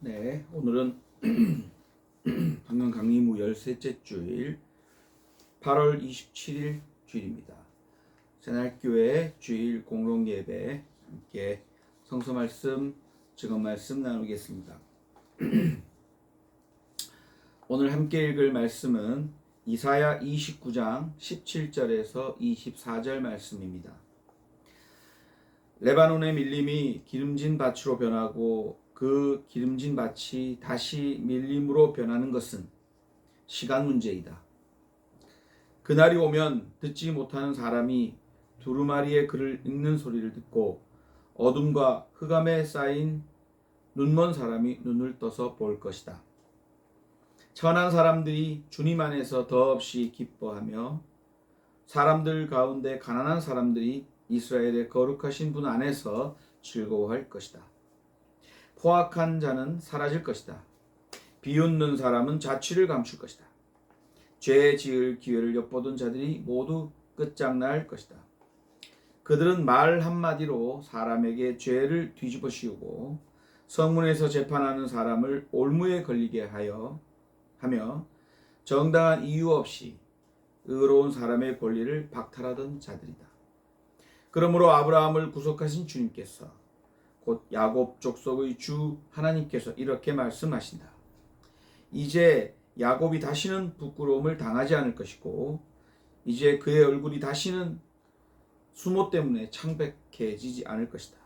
네, 오늘은 방금 강림 후 13째 주일 8월 27일 주일입니다. 새날교회 주일 공동예배 함께 성서 말씀, 증언 말씀 나누겠습니다. 오늘 함께 읽을 말씀은 이사야 29장 17절에서 24절 말씀입니다. 레바논의 밀림이 기름진 밭으로 변하고 그 기름진 밭이 다시 밀림으로 변하는 것은 시간 문제이다. 그날이 오면 듣지 못하는 사람이 두루마리의 글을 읽는 소리를 듣고 어둠과 흑암에 쌓인 눈먼 사람이 눈을 떠서 볼 것이다. 천한 사람들이 주님 안에서 더없이 기뻐하며 사람들 가운데 가난한 사람들이 이스라엘의 거룩하신 분 안에서 즐거워할 것이다. 포악한 자는 사라질 것이다. 비웃는 사람은 자취를 감출 것이다. 죄 지을 기회를 엿보던 자들이 모두 끝장날 것이다. 그들은 말 한마디로 사람에게 죄를 뒤집어 씌우고 성문에서 재판하는 사람을 올무에 걸리게 하며 정당한 이유 없이 의로운 사람의 권리를 박탈하던 자들이다. 그러므로 아브라함을 구속하신 주님께서 곧 야곱 족속의 주 하나님께서 이렇게 말씀하신다. 이제 야곱이 다시는 부끄러움을 당하지 않을 것이고 이제 그의 얼굴이 다시는 수모 때문에 창백해지지 않을 것이다.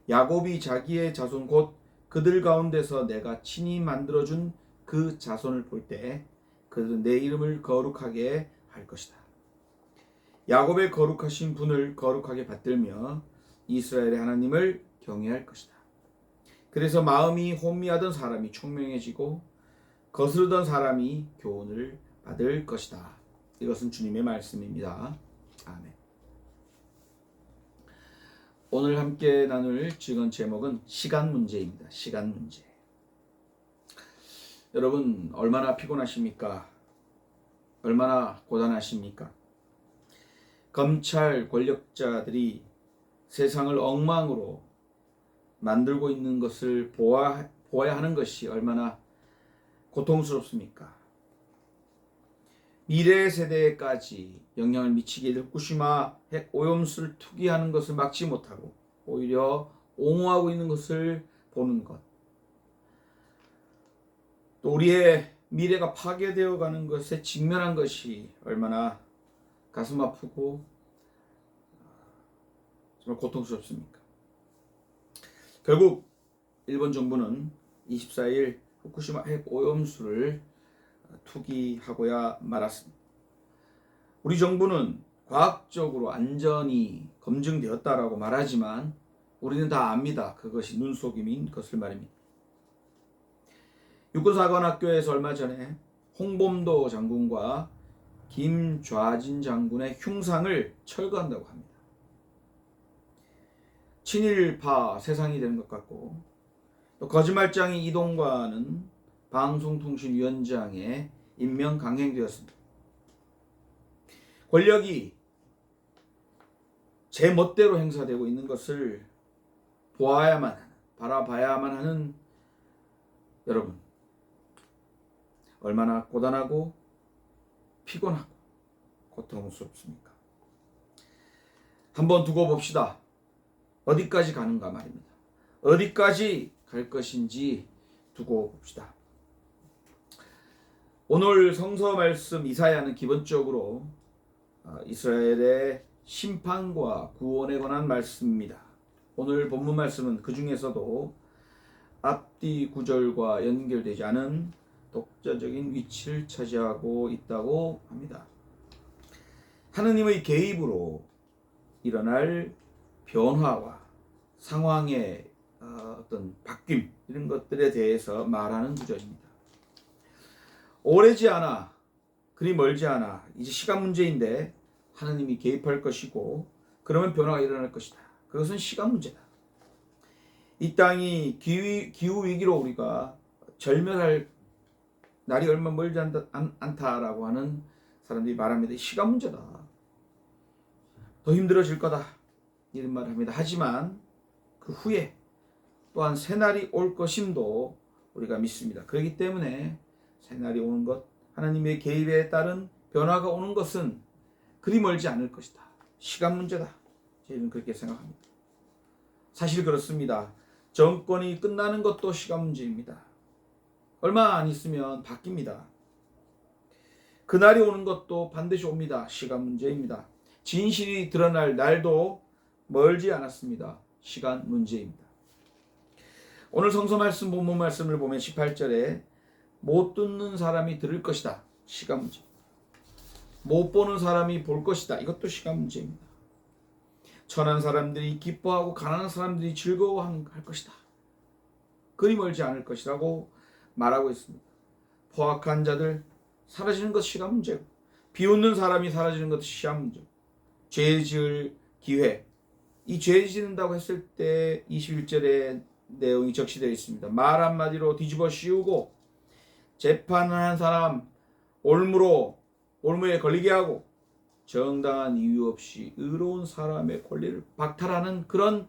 야곱이 자기의 자손 곧 그들 가운데서 내가 친히 만들어준 그 자손을 볼 때 그들은 내 이름을 거룩하게 할 것이다. 야곱의 거룩하신 분을 거룩하게 받들며 이스라엘의 하나님을 경외할 것이다. 그래서 마음이 혼미하던 사람이 총명해지고 거스르던 사람이 교훈을 받을 것이다. 이것은 주님의 말씀입니다. 아멘. 오늘 함께 나눌 증언 제목은 시간 문제입니다. 시간 문제. 여러분 얼마나 피곤하십니까? 얼마나 고단하십니까? 검찰 권력자들이 세상을 엉망으로 만들고 있는 것을 보아야 하는 것이 얼마나 고통스럽습니까? 미래 세대까지 영향을 미치게 될 후쿠시마 핵 오염수를 투기하는 것을 막지 못하고 오히려 옹호하고 있는 것을 보는 것. 또 우리의 미래가 파괴되어 가는 것에 직면한 것이 얼마나 가슴 아프고 정말 고통스럽습니까? 결국 일본 정부는 24일 후쿠시마 핵 오염수를 투기하고야 말았습니다. 우리 정부는 과학적으로 안전이 검증되었다라고 말하지만 우리는 다 압니다. 그것이 눈속임인 것을 말입니다. 육군사관학교에서 얼마 전에 홍범도 장군과 김좌진 장군의 흉상을 철거한다고 합니다. 친일파 세상이 되는 것 같고 또 거짓말장이 이동관은 방송통신위원장에 임명 강행되었습니다. 권력이 제 멋대로 행사되고 있는 것을 바라봐야만 하는 여러분, 얼마나 고단하고 피곤하고 고통스럽습니까? 한번 두고 봅시다. 어디까지 가는가 말입니다. 어디까지 갈 것인지 두고 봅시다. 오늘 성서 말씀 이사야는 기본적으로 이스라엘의 심판과 구원에 관한 말씀입니다. 오늘 본문 말씀은 그 중에서도 앞뒤 구절과 연결되지 않은 독자적인 위치를 차지하고 있다고 합니다. 하느님의 개입으로 일어날 변화와 상황의 어떤 바뀜 이런 것들에 대해서 말하는 구절입니다. 오래지 않아 그리 멀지 않아 이제 시간 문제인데 하느님이 개입할 것이고 그러면 변화가 일어날 것이다. 그것은 시간 문제다. 이 땅이 기후 위기로 우리가 절멸할 날이 얼마 멀지 않다라고 하는 사람들이 말합니다. 시간 문제다. 더 힘들어질 거다. 이런 말을 합니다. 하지만 그 후에 또한 새날이 올 것임도 우리가 믿습니다. 그렇기 때문에 새날이 오는 것, 하나님의 개입에 따른 변화가 오는 것은 그리 멀지 않을 것이다. 시간 문제다. 저희는 그렇게 생각합니다. 사실 그렇습니다. 정권이 끝나는 것도 시간 문제입니다. 얼마 안 있으면 바뀝니다. 그날이 오는 것도 반드시 옵니다. 시간 문제입니다. 진실이 드러날 날도 멀지 않았습니다. 시간 문제입니다. 오늘 성서 말씀 본문 말씀을 보면 18절에 못 듣는 사람이 들을 것이다. 시간 문제. 못 보는 사람이 볼 것이다. 이것도 시간 문제입니다. 천한 사람들이 기뻐하고 가난한 사람들이 즐거워할 것이다. 그리 멀지 않을 것이라고 말하고 있습니다. 포악한 자들 사라지는 것 시간 문제고, 비웃는 사람이 사라지는 것도 시간 문제고, 죄 지을 기회, 이 죄 짓는다고 했을 때 21절에 내용이 적시되어 있습니다. 말 한마디로 뒤집어 씌우고 재판하는 사람 올무에 걸리게 하고 정당한 이유 없이 의로운 사람의 권리를 박탈하는 그런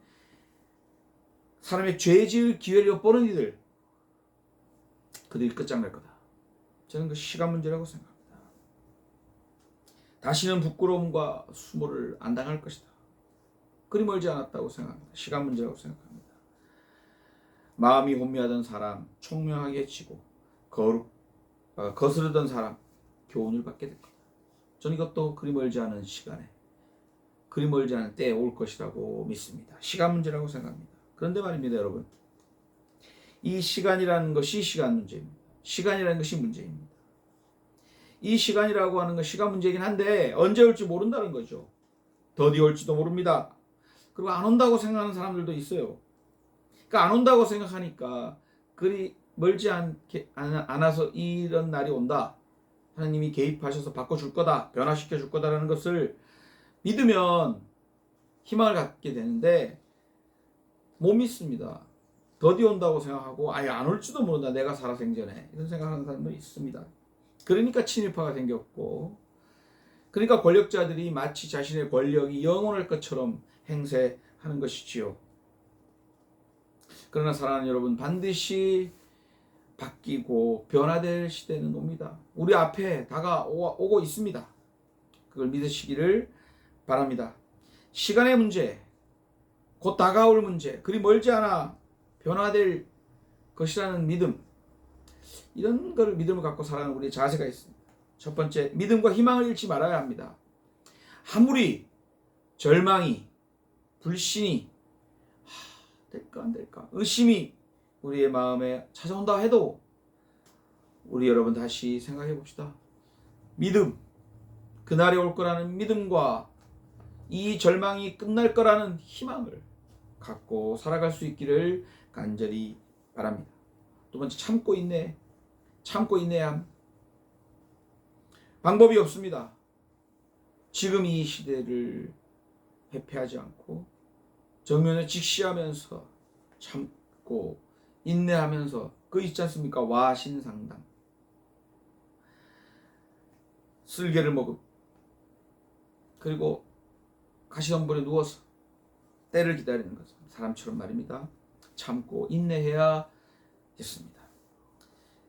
사람의 죄 지을 기회를 엿보는 이들, 그들이 끝장날 거다. 저는 그 시간 문제라고 생각합니다. 다시는 부끄러움과 수모를 안 당할 것이다. 그리 멀지 않았다고 생각합니다. 시간 문제라고 생각합니다. 마음이 혼미하던 사람 총명하게 치고 거스르던 사람 교훈을 받게 될 거다. 저는 이것도 그리 멀지 않은 시간에, 그리 멀지 않은 때에 올 것이라고 믿습니다. 시간 문제라고 생각합니다. 그런데 말입니다, 여러분. 이 시간이라는 것이 시간 문제입니다. 시간이라는 것이 문제입니다. 이 시간이라고 하는 건 시간 문제이긴 한데 언제 올지 모른다는 거죠. 더디 올지도 모릅니다. 그리고 안 온다고 생각하는 사람들도 있어요. 그러니까 안 온다고 생각하니까 그리 멀지 않아서 이런 날이 온다. 하나님이 개입하셔서 바꿔줄 거다. 변화시켜 줄 거다라는 것을 믿으면 희망을 갖게 되는데 못 믿습니다. 더디 온다고 생각하고 아예 안 올지도 모른다. 내가 살아생전에. 이런 생각하는 사람도 있습니다. 그러니까 친일파가 생겼고, 그러니까 권력자들이 마치 자신의 권력이 영원할 것처럼 행세하는 것이지요. 그러나 사랑하는 여러분, 반드시 바뀌고 변화될 시대는 옵니다. 우리 앞에 다가오고 있습니다. 그걸 믿으시기를 바랍니다. 시간의 문제, 곧 다가올 문제, 그리 멀지 않아 변화될 것이라는 믿음, 이런 걸 믿음을 갖고 살아가는 우리의 자세가 있습니다. 첫 번째, 믿음과 희망을 잃지 말아야 합니다. 아무리 절망이, 불신이 될까 안 될까, 의심이 우리의 마음에 찾아온다 해도 우리 여러분 다시 생각해 봅시다. 믿음, 그날이 올 거라는 믿음과 이 절망이 끝날 거라는 희망을 갖고 살아갈 수 있기를 간절히 바랍니다. 두 번째, 참고 인내함. 방법이 없습니다. 지금 이 시대를 회피하지 않고 정면에 직시하면서 참고 인내하면서 그 있지 않습니까? 와신상담. 쓸개를 먹음. 그리고 가시덤불에 누워서 때를 기다리는 것. 사람처럼 말입니다. 참고 인내해야 겠습니다.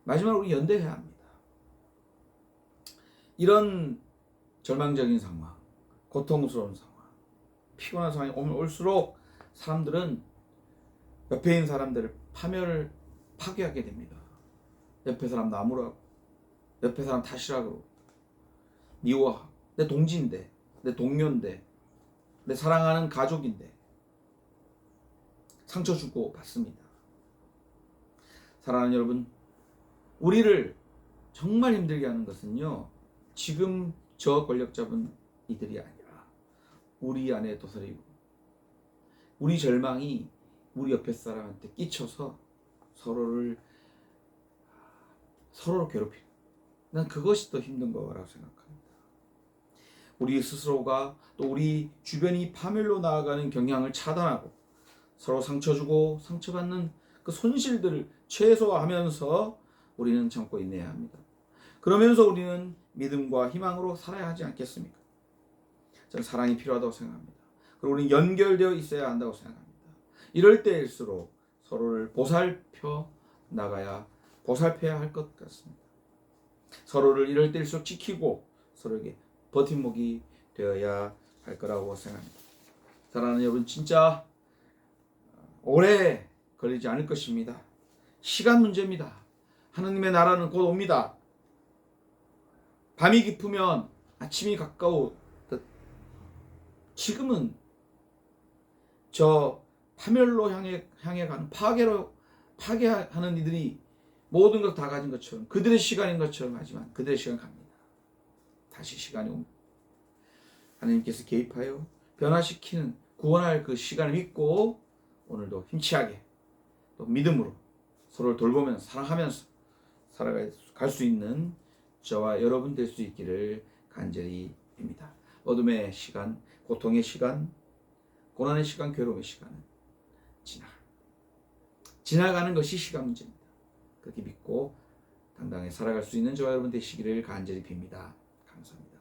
마지막으로 우리 연대해야 합니다. 이런 절망적인 상황, 고통스러운 상황, 피곤한 상황이 오면 올수록 사람들은 옆에 있는 사람들을 파괴하게 됩니다. 옆에 사람 나무라고, 옆에 사람 탓이라고, 미워하고, 내 동지인데, 내 동료인데, 내 사랑하는 가족인데 상처 주고 받습니다. 사랑하는 여러분, 우리를 정말 힘들게 하는 것은요, 지금 저 권력자분 이들이 아니라 우리 안에 도사리고 우리 절망이 우리 옆에 사람한테 끼쳐서 서로를 괴롭히는, 난 그것이 더 힘든 거라고 생각합니다. 우리 스스로가 또 우리 주변이 파멸로 나아가는 경향을 차단하고 서로 상처 주고 상처받는 그 손실들을 최소화하면서 우리는 참고 인내해야 합니다. 그러면서 우리는 믿음과 희망으로 살아야 하지 않겠습니까? 저는 사랑이 필요하다고 생각합니다. 그리고 우리는 연결되어 있어야 한다고 생각합니다. 이럴 때일수록 서로를 보살펴 나가야 보살펴야 할 것 같습니다. 서로를 이럴 때일수록 지키고 서로에게 버팀목이 되어야 할 거라고 생각합니다. 사랑하는 여러분, 진짜 오래 걸리지 않을 것입니다. 시간 문제입니다. 하느님의 나라는 곧 옵니다. 밤이 깊으면 아침이 가까우듯 지금은 저 파멸로 향해 가는 파괴하는 이들이 모든 것 다 가진 것처럼 그들의 시간인 것처럼 하지만 그들의 시간 갑니다. 다시 시간이 옵니다. 하나님께서 개입하여 변화시키는 구원할 그 시간을 믿고 오늘도 힘차게 또 믿음으로 서로를 돌보면서 사랑하면서 살아갈 수 있는 저와 여러분 될 수 있기를 간절히 빕니다. 어둠의 시간, 고통의 시간, 고난의 시간, 괴로움의 시간은 지나가는 것이 시간 문제입니다. 그렇게 믿고 당당히 살아갈 수 있는 저와 여러분 되시기를 간절히 빕니다. 감사합니다.